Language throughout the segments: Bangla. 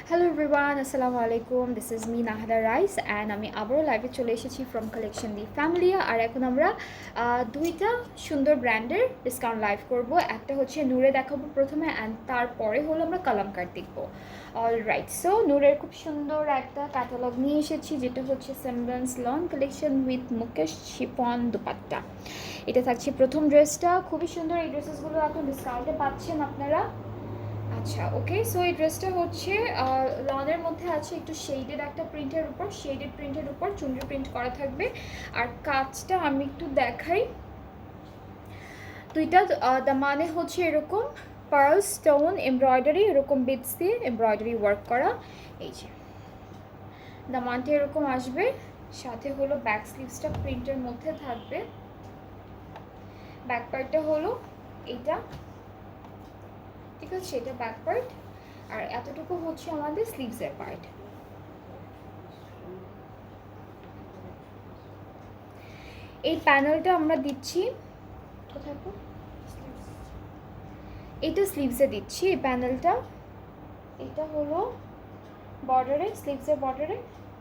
হ্যালো এভরিওয়ান, আসসালামু আলাইকুম। This is me নাহাদা rice and আমি আবারও লাইভে চলে এসেছি ফ্রম কালেকশন দি ফ্যামিলিয়া। আর এখন আমরা দুইটা সুন্দর ব্র্যান্ডের ডিসকাউন্ট লাইভ করব। একটা হচ্ছে নূরে দেখাবো প্রথমে, অ্যান্ড তারপরে হলো আমরা কালামকার দেখবো। অল রাইট, সো নূরের খুব সুন্দর একটা ক্যাটালগ নিয়ে এসেছি, যেটা হচ্ছে semblance lawn collection with mukesh chiffon dupatta. এটা থাকছে প্রথম ড্রেসটা, খুবই সুন্দর। এই ড্রেসেসগুলো এখন ডিসকাউন্টে পাচ্ছেন আপনারা। আচ্ছা, ওকে। সো এই ড্রেসটা হচ্ছে লনের মধ্যে আছে, একটু শেডেড একটা প্রিন্টের উপর, শেডেড প্রিন্টের উপর চুনরি প্রিন্ট করা থাকবে। আর কাজটা আমি একটু দেখাই। দুইটা দামানে হচ্ছে এরকম পার্ল স্টোন এমব্রয়ডারি, এরকম বিটস দিয়ে এমব্রয়ডারি ওয়ার্ক করা। এই যে দামানটা এরকম আসবে, সাথে হলো ব্যাক স্লিভসটা প্রিন্টের মধ্যে থাকবে। ব্যাক পার্টটা হলো এইটা, ঠিক আছে, এটা ব্যাক পার্ট। আর এতটুকু হচ্ছে আমাদের স্লিভসের পার্ট। এই প্যানেলটা আমরা দিচ্ছি কোথায়, এটা স্লিভসে দিচ্ছি এই প্যানেলটা। এটা হলো বর্ডারে, স্লিভসের বর্ডারে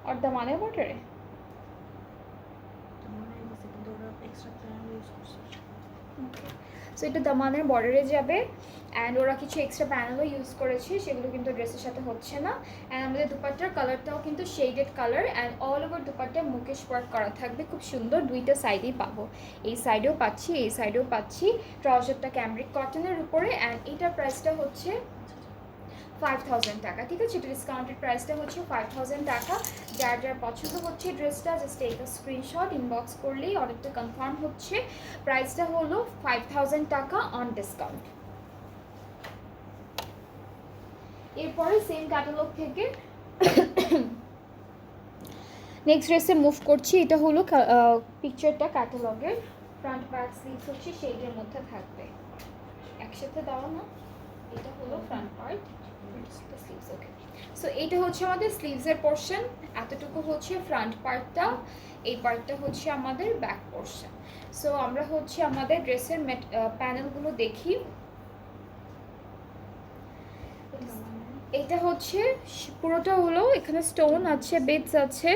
আর দামানের বর্ডারে। সো এটা দামানের বর্ডারে যাবে, অ্যান্ড ওরা কিছু এক্সট্রা প্যানেলও ইউজ করেছে, সেগুলো কিন্তু ড্রেসের সাথে হচ্ছে না। অ্যান্ড আমাদের দুপাট্টার কালারটাও কিন্তু shaded colour, and all over dupatta Mukesh work করা থাকবে, খুব সুন্দর। দুইটা সাইডেই পাবো, এই সাইডেও পাচ্ছি, এই সাইডেও পাচ্ছি। ট্রাউজারটা ক্যামব্রিক কটনের উপরে, অ্যান্ড এটার প্রাইসটা হচ্ছে 5000 টাকা, ঠিক আছে। এটা ডিসকাউন্টেড প্রাইসটা হচ্ছে 5000 টাকা। যার যার পছন্দ হচ্ছে ড্রেসটা, জাস্ট একটা স্ক্রিনশট ইনবক্স করলেই অর্ডারটা কনফার্ম হচ্ছে। প্রাইসটা হলো 5000 টাকা অন ডিসকাউন্ট। এরপরে সেম ক্যাটালগ থেকে নেক্সট ড্রেসে মুভ করছি। এটা হলো পিকচারটা ক্যাটালগের, ফ্রন্ট ব্যাক স্লিভস হচ্ছে শেডের মধ্যে থাকবে, একসাথে দেওয়া না। এটা হলো ফ্রন্ট পার্ট, স্লিভস, ওকে। সো এইটা হচ্ছে আমাদের স্লিভসের পোর্শন, এতটুকু হচ্ছে ফ্রন্ট পার্টটা, এই পার্টটা হচ্ছে আমাদের ব্যাক পোর্শন। সো আমরা হচ্ছে আমাদের ড্রেসের প্যানেলগুলো দেখি। এটা হচ্ছে পুরোটা হলো, এখানে স্টোন আছে, বিটস আছে,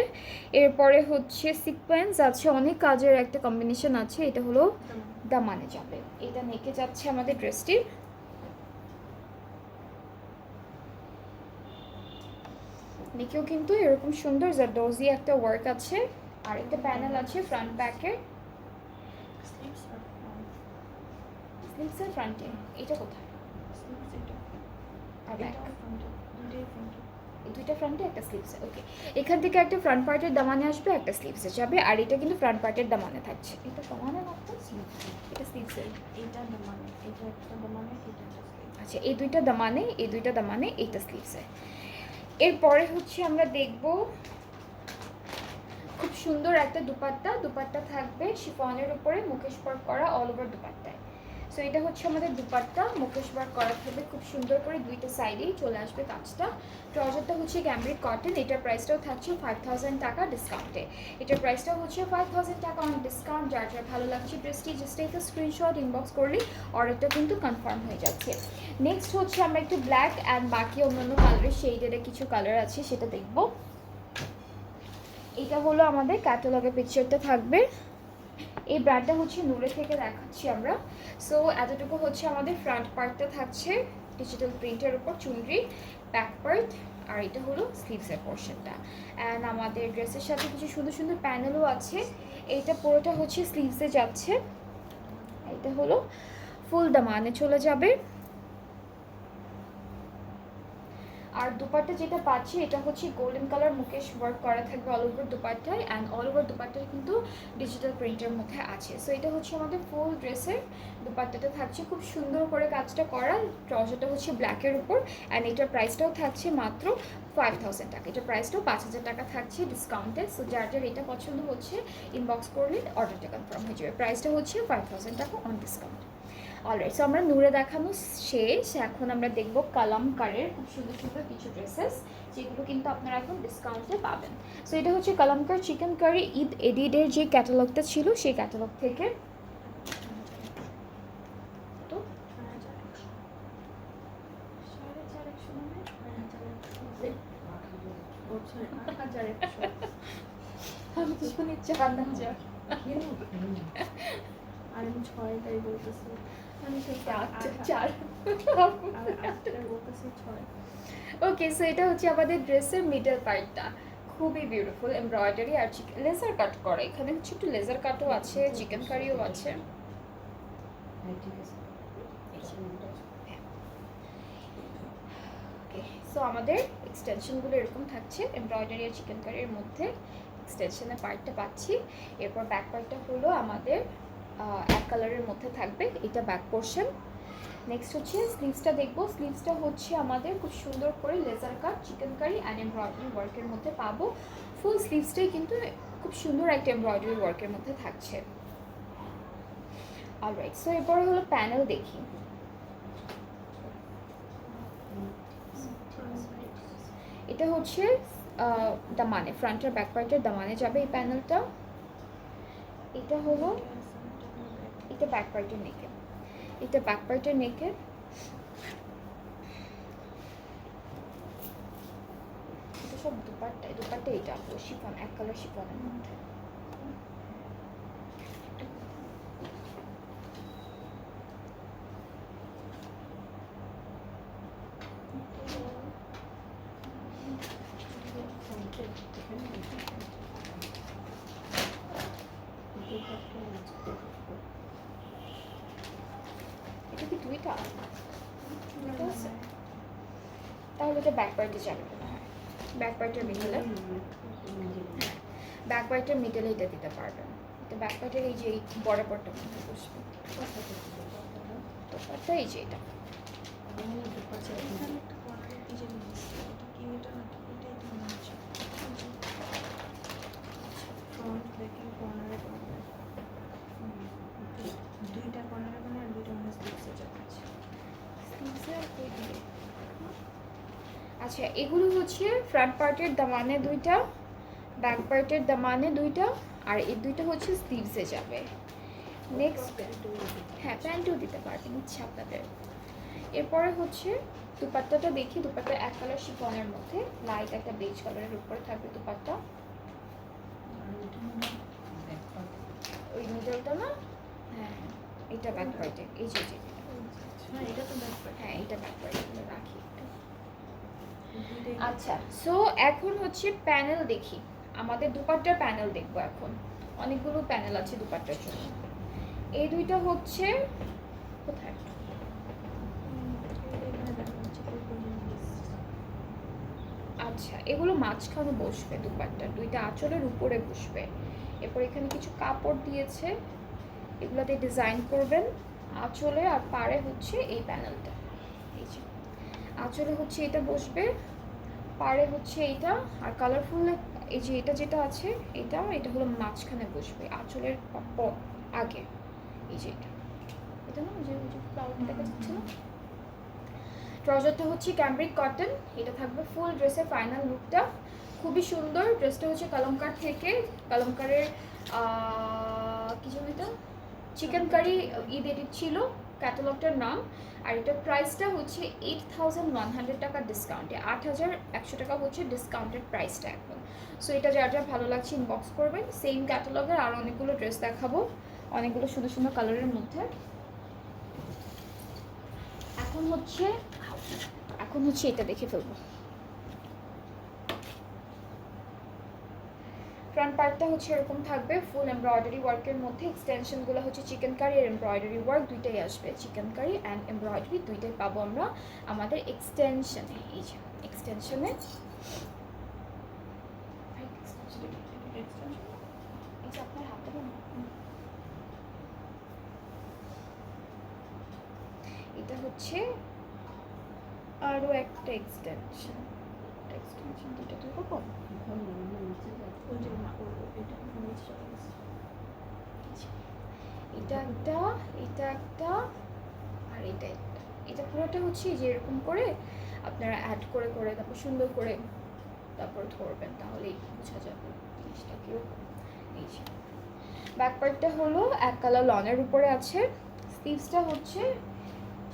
এরপরে হচ্ছে সিকোয়েন্স আছে, অনেক কাজের একটা কম্বিনেশন আছে। এটা হলো দামানে যাবে, এটা নেকে যাচ্ছে আমাদের ড্রেসটির। নেকেও কিন্তু এরকম সুন্দর জারদোজি একটা ওয়ার্ক আছে, আর একটা প্যানেল আছে ফ্রন্ট ব্যাকের। স্লিভসের ফ্রন্টে এটা কোথায়? আর ব্যাক দুইটা ফ্রন্টে একটা স্লিভসে, ওকে। এখান থেকে একটা ফ্রন্ট পার্টের দামানে আসবে, একটা স্লিভসে যাবে, আর এটা কিন্তু ফ্রন্ট পার্টের দামানে থাকছে। এটা দামানে না, এটা স্লিভসে, এটা দামানে, এটা একটা দামানে, এটা আচ্ছা, এই দুইটা দামানে, এই দুইটা দামানে, এইটা স্লিভসে। এরপরে হচ্ছে আমরা দেখব খুব সুন্দর একটা দুপাট্টা। দুপাট্টা থাকবে শিফনের উপরে মুকেশ ওয়ার্ক করা অল ওভার দুপাট্টায়। সো এটা হচ্ছে আমাদের দুপাট্টা, মুকেশ ওয়ার্ক করা থাকবে খুব সুন্দর করে, দুইটা সাইডেই চলে আসবে কাজটা। ট্রাউজারটা হচ্ছে ক্যামব্রিক কটন, এটার প্রাইসটাও থাকছে 5000 টাকা ডিসকাউন্টে। এটার প্রাইসটাও হচ্ছে 5000 টাকা অন ডিসকাউন্ট। যার যার ভালো লাগছে ড্রেসটি, জাস্ট একটা স্ক্রিনশট ইনবক্স করলে অর্ডারটা কিন্তু কনফার্ম হয়ে যাচ্ছে। নেক্সট হচ্ছে আমরা একটু ব্ল্যাক অ্যান্ড বাকি অন্যান্য কালারের শেডের কিছু কালার আছে সেটা দেখব। এটা হলো আমাদের ক্যাটালগের পিকচারটা থাকবে। এই ব্র্যান্ডটা হচ্ছে নূরে থেকে দেখাচ্ছি আমরা। সো এতটুকু হচ্ছে আমাদের ফ্রন্ট পার্টটা থাকছে ডিজিটাল প্রিন্টের উপর চুনরি, ব্যাক পার্ট, আর এটা হলো স্লিভসের পোর্শনটা। অ্যান্ড আমাদের ড্রেসের সাথে কিছু সুন্দর সুন্দর প্যানেলও আছে। এইটা পুরোটা হচ্ছে স্লিভসে যাচ্ছে, এটা হলো ফুল দামানে চলে যাবে। আর দুপাট্টা যেটা পাচ্ছি এটা হচ্ছে গোল্ডেন কালার মুকেশ ওয়ার্ক করা থাকবে অল ওভার দুপাট্টায়, অ্যান্ড অল ওভার দুপাট্টায় কিন্তু ডিজিটাল প্রিন্টের মধ্যে আছে। সো এটা হচ্ছে আমাদের ফুল ড্রেসের দুপাট্টাটা থাকছে খুব সুন্দর করে কাজটা করা। ট্রাউজারটা হচ্ছে ব্ল্যাকের উপর, অ্যান্ড এটার প্রাইসটাও থাকছে মাত্র 5000 টাকা। এটার প্রাইসটাও 5000 টাকা থাকছে ডিসকাউন্টে। সো যার যার এটা পছন্দ হচ্ছে ইনবক্স করলে অর্ডারটা কনফার্ম হয়ে যাবে। প্রাইসটা হচ্ছে 5000 টাকা অন ডিসকাউন্ট। অলরাইট, সো আমরা নূরে দেখানো শেষ, এখন আমরা দেখব কালামকারের খুব সুন্দর সুন্দর কিছু ড্রেসেস, যেগুলো কিন্তু আপনারা এখন ডিসকাউন্টে পাবেন। সো এটা হচ্ছে কালামকার চিকেন কারি ঈদ এডিডের যে ক্যাটালগটা ছিল সেই ক্যাটালগ থেকে। তো 4500 8100 আমি তো শুনি 4000। আর আমি 6টাই বলতেছি, আমি সত্যি 4। আর 8টাই বলতেছি 6। ওকে, সো এটা হচ্ছে আমাদের ড্রেসের মিডল পার্টটা, খুবই বিউটিফুল এমব্রয়ডারি আর লেজার কাট করা। এখানে হচ্ছে একটু লেজার কাটও আছে, চিকেন কারিও আছে। ওকে, সো আমাদের এক্সটেনশনগুলো এরকম থাকছে, এমব্রয়ডারি আর চিকেন কারির মধ্যে এক্সটেনশনের পার্টটা পাচ্ছি। এরপর ব্যাক পার্টটা হলো আমাদের এক কালারের মধ্যে থাকবে, এটা ব্যাক পোর্শন। নেক্সট হচ্ছে স্লিভসটা দেখবো। স্লিভসটা হচ্ছে আমাদের খুব সুন্দর করে laser cut, chicken curry and embroidery ওয়ার্কের মধ্যে পাবো। ফুল স্লিভসটাই কিন্তু খুব সুন্দর একটা এমব্রয়ডারি ওয়ার্কের মধ্যে থাকছে। অলরাইট, সো এরপরে হলো প্যানেল দেখি। এটা হচ্ছে দামানে, ফ্রন্ট আর ব্যাক পার্টের দামানে যাবে এই প্যানেলটা। এটা হলো, এটা ব্যাক পার্টের নেকে, এটা ব্যাক পার্টের নেকে। এটা সব দুপাট্টা, দুপাট্টা এটা শিফন, এক কালার শিফনের মধ্যে। এটা কি দুইটা? দুইটা আছে? তাহলে এটা ব্যাক পার্টে যাবে মনে হয়, ব্যাক পার্টের মিডলে। হ্যাঁ, ব্যাক পার্টের মিডলে এটা দিতে পারবেন। এটা ব্যাক পার্টের এই যে এই বরাবরটা মধ্যে বসবে। তো এই যে এটা দুইটা কর্নারে আর দুইটা মনে স্লিপসে যাচ্ছে। আচ্ছা, এগুলো হচ্ছে ফ্রন্ট পার্টের দামানে দুইটা, ব্যাক পার্টের দামানে দুইটা, আর এই দুইটা হচ্ছে স্লিভসে যাবে। নেক্সট, হ্যাঁ প্যান্টও দিতে পারবেন ইচ্ছা আপনাদের। এরপরে হচ্ছে দুপাট্টাটা দেখি। দুপাট্টা এক কালার শিফনের মধ্যে লাইট একটা বেজ কালারের উপরে থাকবে দুপাট্টা। ওই মিডলটা না, হ্যাঁ এটা ব্যাক পার্টে, এই যে এটা তো ব্যাক পার্ট। হ্যাঁ এটা ব্যাক পার্টে রাখি। আচ্ছা, সো এখন হচ্ছে প্যানেল দেখি। আমাদের দুপাট্টার প্যানেল দেখবো এখন। অনেকগুলো প্যানেল আছে দুপাট্টার জন্য। এই দুইটা হচ্ছে কোথায়? আচ্ছা, এগুলো মাঝখানে বসবে দুপাট্টা, দুইটা আঁচলের উপরে বসবে। এরপর এখানে কিছু কাপড় দিয়েছে, এগুলোতে ডিজাইন করবেন। আঁচলে আর পাড়ে হচ্ছে এই প্যানেলটা, এই যে আঁচলে হচ্ছে এটা বসবে, পাড়ে হচ্ছে এইটা, আর কালারফুল এই যে এটা যেটা আছে এটা, এটা হলো মাঝখানে বসবে আঁচলের আগে। এই যে এটা না, যে ফ্লাওয়ার দেখা যাচ্ছে না। ট্রাউজারটা হচ্ছে ক্যামব্রিক কটন, এটা থাকবে ফুল ড্রেসের ফাইনাল লুকটা। খুবই সুন্দর ড্রেসটা হচ্ছে কলমকার থেকে, কলমকারের কি যেন এটা চিকেন কারি ঈদ এডিট ছিল ক্যাটালগটার নাম। আর এটার প্রাইসটা হচ্ছে 8100 টাকা ডিসকাউন্টে, 8100 টাকা হচ্ছে ডিসকাউন্টেড প্রাইসটা এখন। সো এটা যার যা ভালো লাগছে ইনবক্স করবেন। সেম ক্যাটালগের আর অনেকগুলো ড্রেস দেখাবো, অনেকগুলো সুন্দর সুন্দর কালারের মধ্যে। এখন হচ্ছে এটা দেখে ফেলবো। ফ্রন্ট পার্টটা হচ্ছে এরকম থাকবে, ফুল এমব্রয়ডারি ওয়ার্কের মধ্যে। এক্সটেনশনগুলো হচ্ছে চিকেন কারি আর এমব্রয়ডারি ওয়ার্ক দুইটাই আসবে, চিকেন কারি অ্যান্ড এমব্রয়ডারি দুইটাই পাবো আমরা আমাদের এক্সটেনশনে। এই যে এক্সটেনশনে আপনার হাতে এটা হচ্ছে আরও একটা এক্সটেনশন, দুইটা তো এরকম। এটা একটা, এটা একটা, আর এটা একটা। এটা পুরোটা হচ্ছে যে এরকম করে আপনারা অ্যাড করে করে তারপর সুন্দর করে তারপর ধরবেন, তাহলেই বোঝা যাবে জিনিসটা কীরকম। এই যে ব্যাক পার্টটা হলো এক কালার লনের উপরে আছে। স্লিভসটা হচ্ছে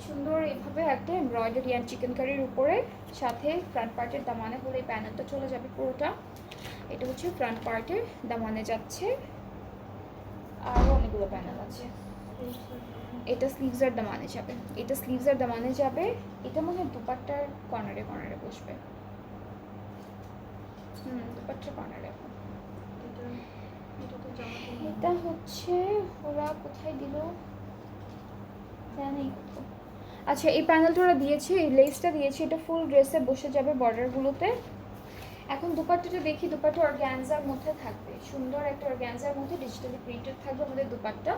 সুন্দর এইভাবে একটা এমব্রয়ডারি অ্যান্ড চিকেন কারির উপরে, সাথে ফ্রন্ট পার্টের দামানে হলে এই প্যানেলটা চলে যাবে পুরোটা। এটা হচ্ছে ফ্রন্ট পার্টের দামানে যাচ্ছে, আরও অনেকগুলো প্যানেল আছে। এটা স্লিভসের দামানে যাবে, এটা স্লিভসের দামানে যাবে। এটা মনে হয় দুপাট্টার কর্নারে কর্নারে বসবে। দুপাট্টার কর্নারে। এটা হচ্ছে ওরা কোথায় দিল জানি কোথাও। আচ্ছা, এই প্যানেলটা ওরা দিয়েছে, এই লেসটা দিয়েছে, এটা ফুল ড্রেসে বসে যাবে বর্ডারগুলোতে। এখন দুপাট্টাটা দেখি, দুপাট্টা অর্গ্যানজার মধ্যে থাকবে, সুন্দর একটা অর্গ্যানজার মধ্যে ডিজিটালি প্রিন্টেড থাকবে আমাদের দুপাট্টা।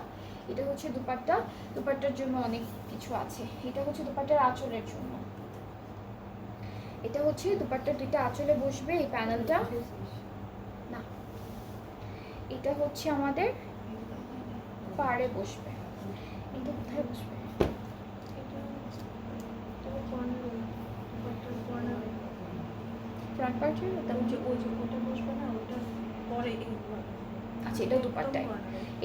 এটা হচ্ছে দুপাট্টা, দুপাট্টার জন্য অনেক কিছু আছে। এটা হচ্ছে দুপাট্টার আঁচলের জন্য, এটা হচ্ছে দুপাট্টার দুইটা আঁচলে বসবে এই প্যানেলটা। না, এটা হচ্ছে আমাদের পাড়ে বসবে। এটা কোথায় বসবে? ফ্রন্ট পার্টের ওটা বসবে না, ওটা পরে। আচ্ছা, এটা দুপাট্টায়,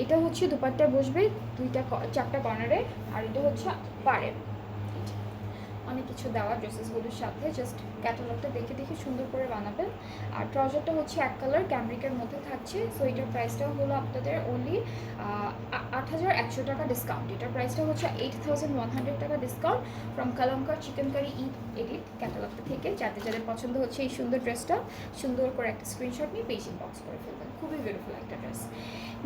এটা হচ্ছে দুপাট্টায় বসবে দুইটা চারটা কর্নারে, আর এটা হচ্ছে পাড়ে। অনেক কিছু দেওয়া ড্রেসেসগুলোর সাথে, জাস্ট ক্যাটালগটা দেখে দেখে সুন্দর করে বানাবেন। আর ট্রাউজারটা হচ্ছে এক কালার ক্যামব্রিকের মধ্যে থাকছে। সো এটার প্রাইসটাও হলো আপনাদের অনলি ৮,১০০ টাকা ডিসকাউন্ট। এটার প্রাইসটা হচ্ছে 8,100 টাকা discount from Kalamkar chikankari Eid edit ক্যাটালগটা থেকে। যাদের যাদের পছন্দ হচ্ছে এই সুন্দর ড্রেসটা, সুন্দর করে একটা স্ক্রিনশট নিয়ে পেজ ইনবক্স করে ফেলবেন। খুবই বিউটিফুল একটা ড্রেস।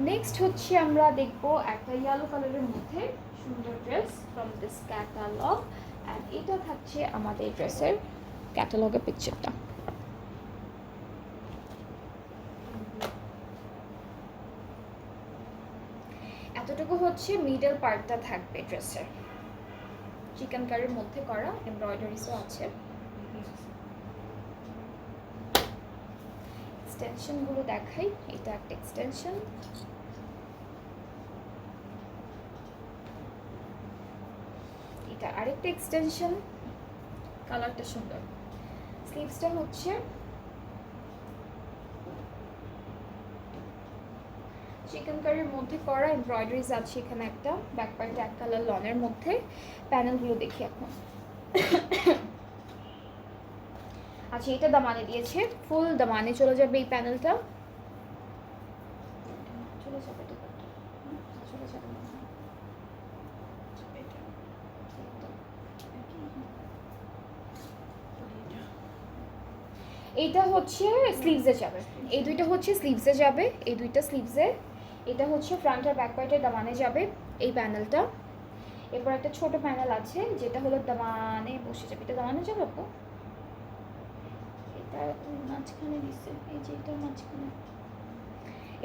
নেক্সট হচ্ছে আমরা দেখবো একটা ইয়েলো কালারের মধ্যে সুন্দর ড্রেস ফ্রম দিস ক্যাটালগ। আর এটা থাকছে আমাদের ড্রেসের ক্যাটালগের পিকচারটা। এতটুকু হচ্ছে মিডল পার্টটা থাকবে ড্রেসের, চিকেন কারির মধ্যে করা এমব্রয়ডারিসও আছে। এক্সটেনশনগুলো দেখাই, এটা একটা এক্সটেনশন, এটা আরেকটা এক্সটেনশন, কালারটা সুন্দর। স্লিভসটা হচ্ছে চিকেন কারির মধ্যে করা এমব্রয়ডারিজ আছে এখানে একটা, ব্যাক পার্টে এক কালার লনের মধ্যে। প্যানেলগুলো দেখি এখন। আচ্ছা, এটা দামানে দিয়েছে, ফুল দামানে চলে যাবে এই প্যানেলটা। চলে যাবে দুপাট্টা, চলে যাবে। এইটা হচ্ছে স্লিভসে যাবে, এই দুইটা হচ্ছে স্লিভসে যাবে, এই দুইটা স্লিভসে। এটা হচ্ছে ফ্রন্ট আর ব্যাক পার্টের দামানে যাবে এই প্যানেলটা। এরপর একটা ছোট প্যানেল আছে যেটা হলো দামানে বসে যাবে। এটা দামানে যাবে আপু, এটা মাঝখানে দিচ্ছে, এই যে এটা মাঝখানে।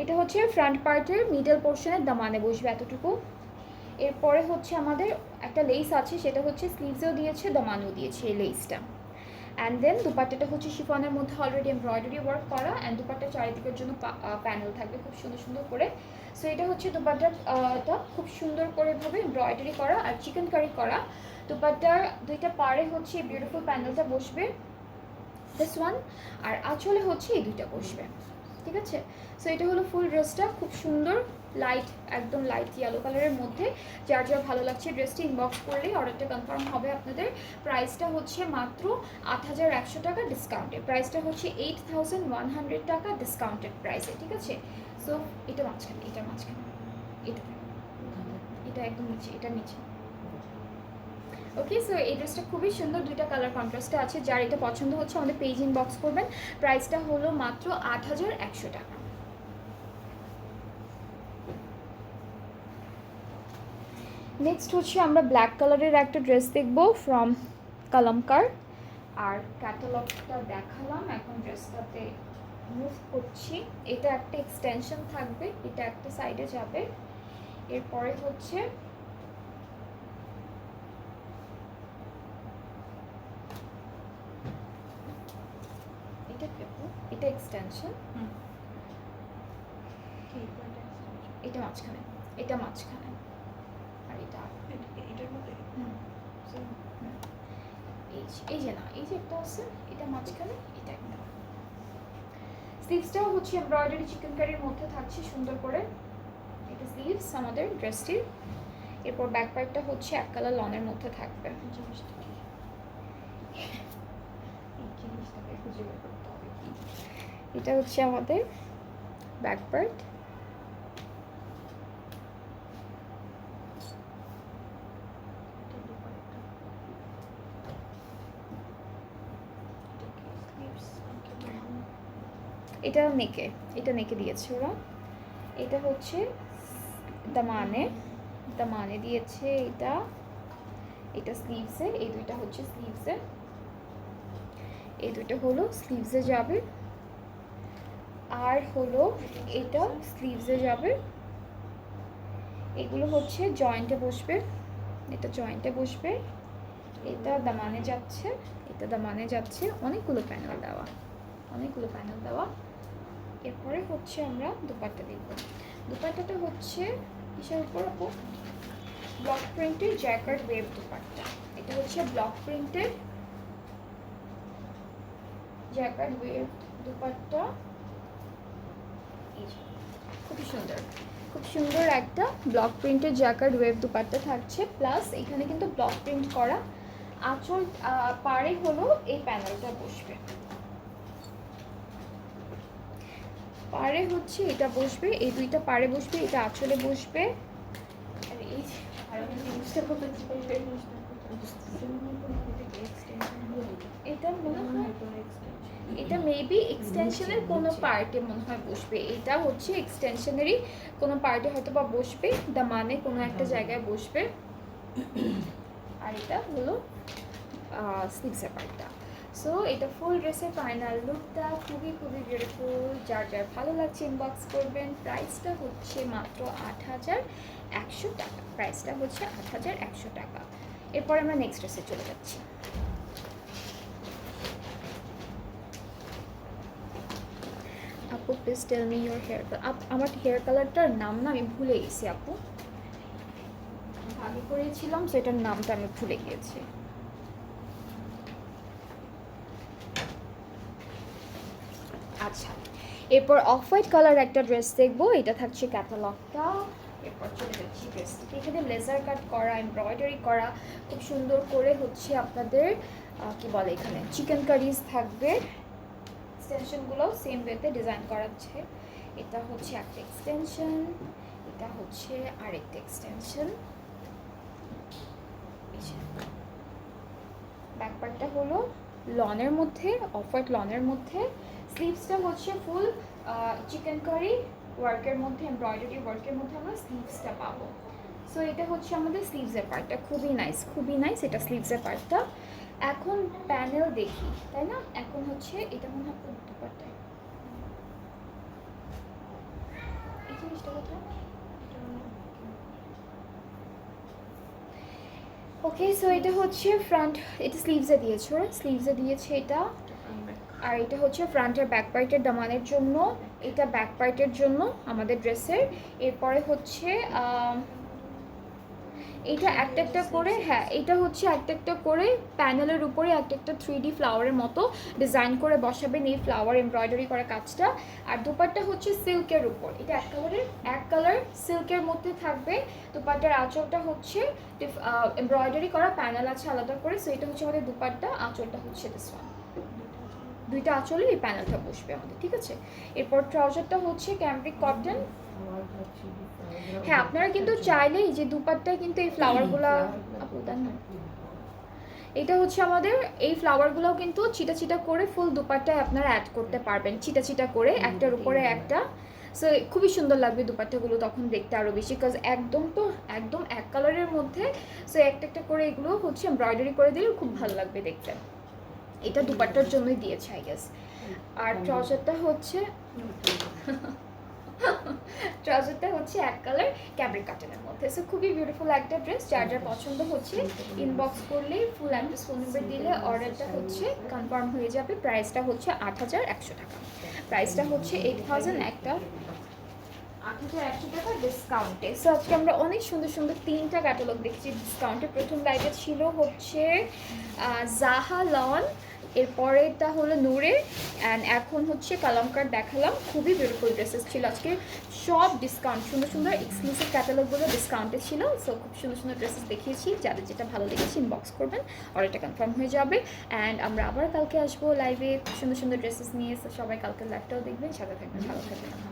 এটা হচ্ছে ফ্রন্ট পার্টের মিডল পোর্শনের দামানে বসবে এতটুকু। এরপরে হচ্ছে আমাদের একটা লেস আছে, সেটা হচ্ছে স্লিভসেও দিয়েছে দামানেও দিয়েছে এই লেসটা। অ্যান্ড দেন দুপাট্টাটা হচ্ছে শিফনের মধ্যে অলরেডি এমব্রয়ডারি ওয়ার্ক করা, অ্যান্ড দুপাট্টার চারিদিকের জন্য প্যানেল থাকবে খুব সুন্দর সুন্দর করে। সো এটা হচ্ছে দুপাট্টাটা খুব সুন্দর করে ভাবে এমব্রয়ডারি করা আর চিকেন কারি করা। দুপাট্টার দুইটা পাড়ে হচ্ছে এই বিউটিফুল প্যানেলটা বসবে, দিস ওয়ান। আর আঁচলে হচ্ছে এই দুইটা বসবে, ঠিক আছে। সো এটা হলো ফুল ড্রেসটা, খুব সুন্দর লাইট, একদম লাইট ইয়েলো কালারের মধ্যে। যার যার ভালো লাগছে ড্রেসটি ইনবক্স করলেই অর্ডারটা কনফার্ম হবে আপনাদের। প্রাইসটা হচ্ছে মাত্র ৮,১০০ টাকা ডিসকাউন্টে, প্রাইসটা হচ্ছে 8,100 টাকা ডিসকাউন্টেড প্রাইসে, ঠিক আছে। সো এটা মাঝখানে, এটা মাঝখানে, এটা একদম নিচে, এটা নিচে। ওকে, সো এই ড্রেসটা খুবই সুন্দর, দুইটা কালার কন্ট্রাস্টে আছে। যার এটা পছন্দ হচ্ছে আমাদের পেজ ইনবক্স করবেন। প্রাইসটা হলো মাত্র ৮,১০০ টাকা। নেক্সট হচ্ছে আমরা ব্ল্যাক কালারের একটা ড্রেস দেখব ফ্রম কালামকার। আর ক্যাটালগটা দেখালাম, এখন ড্রেসটাতে মুভ করছি। এটা একটা এক্সটেনশন থাকবে, এটা একটা সাইডে যাবে। এরপরে হচ্ছে এটা এক্সটেনশন, এটা মাঝখানে, এটা মাঝখানে, আর এটা এটার মধ্যে এই যে না, এই যে একটা আছে, এটা মাঝখানে, এটা একটা। স্লিভসটাও হচ্ছে এমব্রয়ডারি চিকেন কারির মধ্যে থাকছে সুন্দর করে। এটা স্লিভস আমাদের ড্রেসটির। এরপর ব্যাক পার্টটা হচ্ছে এক কালার লনের মধ্যে থাকবে। এই জিনিসটা কি? এই জিনিসটাকে খুঁজে বের করতে হবে কি। এটা হচ্ছে আমাদের ব্যাক পার্ট। এটা দুপাট্টা। এটা কি স্লিভস নাকি দামান? এটা নেকে দিয়েছে ওরা। এটা হচ্ছে দামানে দিয়েছে। এটা স্লিভসে, এই দুইটা হচ্ছে স্লিভসে, এই দুইটা হলো স্লিভসে যাবে। আর হলো এটা স্লিভসে যাবে। এগুলো হচ্ছে জয়েন্টে বসবে, এটা জয়েন্টে বসবে, এটা দামানে যাচ্ছে। অনেকগুলো প্যানেল দেওয়া। এরপরে হচ্ছে আমরা দুপাট্টা দেখব। দুপাট্টাটা হচ্ছে কিসের উপর আপু? ব্লক প্রিন্টের জ্যাকার্ড ওয়েভ দুপাট্টা। এটা হচ্ছে ব্লক প্রিন্টের জ্যাকার্ড ওয়েভ দুপাট্টা। এই যে, খুব সুন্দর একটা ব্লক প্রিন্টের জ্যাকার্ড ওয়েভ দুপাট্টা থাকছে। প্লাস এখানে কিন্তু ব্লক প্রিন্ট করা আঁচল পাড়ে হলো এই প্যানেলটা বসবে। পাড়ে হচ্ছে এটা বসবে, এই দুইটা পাড়ে বসবে, এটা আঁচলে বসবে। আর এই যে আরো জিনিসটা বলতে চাইবে, এটা মনে হয় এটা মেবি এক্সটেনশনের কোনো পার্টে মনে হয় বসবে। এটা হচ্ছে এক্সটেনশনেরই কোনো পার্টে হয়তো বা বসবে, দামানে কোনো একটা জায়গায় বসবে। আর এটা হলো স্লিভসের পার্টটা। সো এটা ফুল ড্রেসের ফাইনাল লুকটা খুবই বিউটিফুল। যার ভালো লাগছে ইনবক্স করবেন। প্রাইসটা হচ্ছে মাত্র ৮,১০০ টাকা। এরপর আমরা নেক্সট ড্রেসে চলে যাচ্ছি। আপু please tell me your hair colour. আমার হেয়ার কালারটার নাম না আমি ভুলে গেছি আপু, আগে করেছিলাম সেটার নামটা আমি ভুলে গিয়েছি। আচ্ছা, এরপর অফ হোয়াইট কালার একটা ড্রেস দেখবো। এটা থাকছে ক্যাটালগটা। এরপর চলে যাচ্ছি ড্রেস। এখানে লেজার কাট করা, এমব্রয়ডারি করা, খুব সুন্দর করে হচ্ছে আপনাদের কি বলে এখানে চিকেন কারিজ থাকবে। এক্সটেনশনগুলো সেম ওয়েতে ডিজাইন করা আছে। এটা হচ্ছে একটা এক্সটেনশন, এটা হচ্ছে আরেকটা এক্সটেনশন। ব্যাক পার্টটা হলো লনের মধ্যে, অফ হোয়াইট লনের মধ্যে। স্লিভসটা হচ্ছে ফুল চিকেন কারি ওয়ার্কের মধ্যে, এমব্রয়ডারি ওয়ার্কের মধ্যে আমরা স্লিভসটা পাবো। সো এটা হচ্ছে আমাদের স্লিভসের পার্টটা। খুবই নাইস এটা স্লিভসের পার্টটা। এখন প্যানেল দেখি, তাই না? এখন হচ্ছে এটা মনে হয় দুপাট্টায়। এই জিনিসটা কোথায়? ওকে, সো এটা হচ্ছে ফ্রন্ট, এটা স্লিভসে দিয়েছে এটা। আর এটা হচ্ছে ফ্রন্টের ব্যাক পার্টের দামানের জন্য, এটা ব্যাক পার্টের জন্য আমাদের ড্রেসের। এরপরে হচ্ছে এটা একটা করে, হ্যাঁ এটা হচ্ছে একটা করে প্যানেলের উপরে একটা 3D ফ্লাওয়ারের মতো ডিজাইন করে বসাবেন, এই ফ্লাওয়ার এমব্রয়ডারি করা কাজটা। আর দুপাট্টা হচ্ছে সিল্কের উপর, এটা এক কালার সিল্কের মধ্যে থাকবে। দুপাট্টার আঁচলটা হচ্ছে এমব্রয়ডারি করা প্যানেল আছে আলাদা করে। সো এটা হচ্ছে আমাদের দুপাট্টা, আঁচলটা হচ্ছে দিস ওয়ান। দুইটা আঁচলে এই প্যানেলটা বসবে আমাদের, ঠিক আছে? এরপর ট্রাউজারটা হচ্ছে ক্যামব্রিক কটন। হ্যাঁ, আপনারা কিন্তু চাইলেই যে দুপাট্টায় কিন্তু এই ফ্লাওয়ারগুলা আপু দেন না, এটা হচ্ছে আমাদের এই ফ্লাওয়ারগুলোও কিন্তু ছিটা করে ফুল দুপাট্টায় আপনারা অ্যাড করতে পারবেন, ছিটা করে একটার উপরে একটা। সো খুবই সুন্দর লাগবে দুপাট্টাগুলো তখন দেখতে আরও বেশি, কাজ একদম এক কালারের মধ্যে। সো একটা করে এগুলো হচ্ছে এমব্রয়ডারি করে দিলে খুব ভালো লাগবে দেখতে। এটা দুপাট্টার জন্যই দিয়েছে আই গেস। আর ট্রাউজারটা হচ্ছে এক কালার ক্যামব্রিক কটনের মধ্যে। সো খুবই বিউটিফুল একটা ড্রেস। যার পছন্দ হচ্ছে ইনবক্স করলে ফুল অ্যাড্রেস ফোন নাম্বার দিলে অর্ডারটা হচ্ছে কনফার্ম হয়ে যাবে। প্রাইসটা হচ্ছে ৮,১০০ টাকা। প্রাইসটা হচ্ছে 8,000, একটা ৮,১০০ টাকা ডিসকাউন্টে। সো আজকে আমরা অনেক সুন্দর 3টা ক্যাটালগ দেখছি ডিসকাউন্টে। প্রথম লাইভে ছিল হচ্ছে জাহা লন এরপরেটা হলো নূরের, অ্যান্ড এখন হচ্ছে কালামকার দেখালাম। খুবই বিউটিফুল ড্রেসেস ছিল আজকে, সব ডিসকাউন্ট, সুন্দর সুন্দর এক্সক্লুসিভ ক্যাটালগুলো ডিসকাউন্টে ছিল। সো খুব সুন্দর সুন্দর ড্রেসেস দেখিয়েছি, যাদের যেটা ভালো লেগেছে ইনবক্স করবেন, অর্ডারটা কনফার্ম হয়ে যাবে। অ্যান্ড আমরা আবার কালকে আসবো লাইভে সুন্দর সুন্দর ড্রেসেস নিয়ে। সবাই কালকে লাইভটাও দেখবেন, সাথে থাকবেন, ভালো থাকবেন।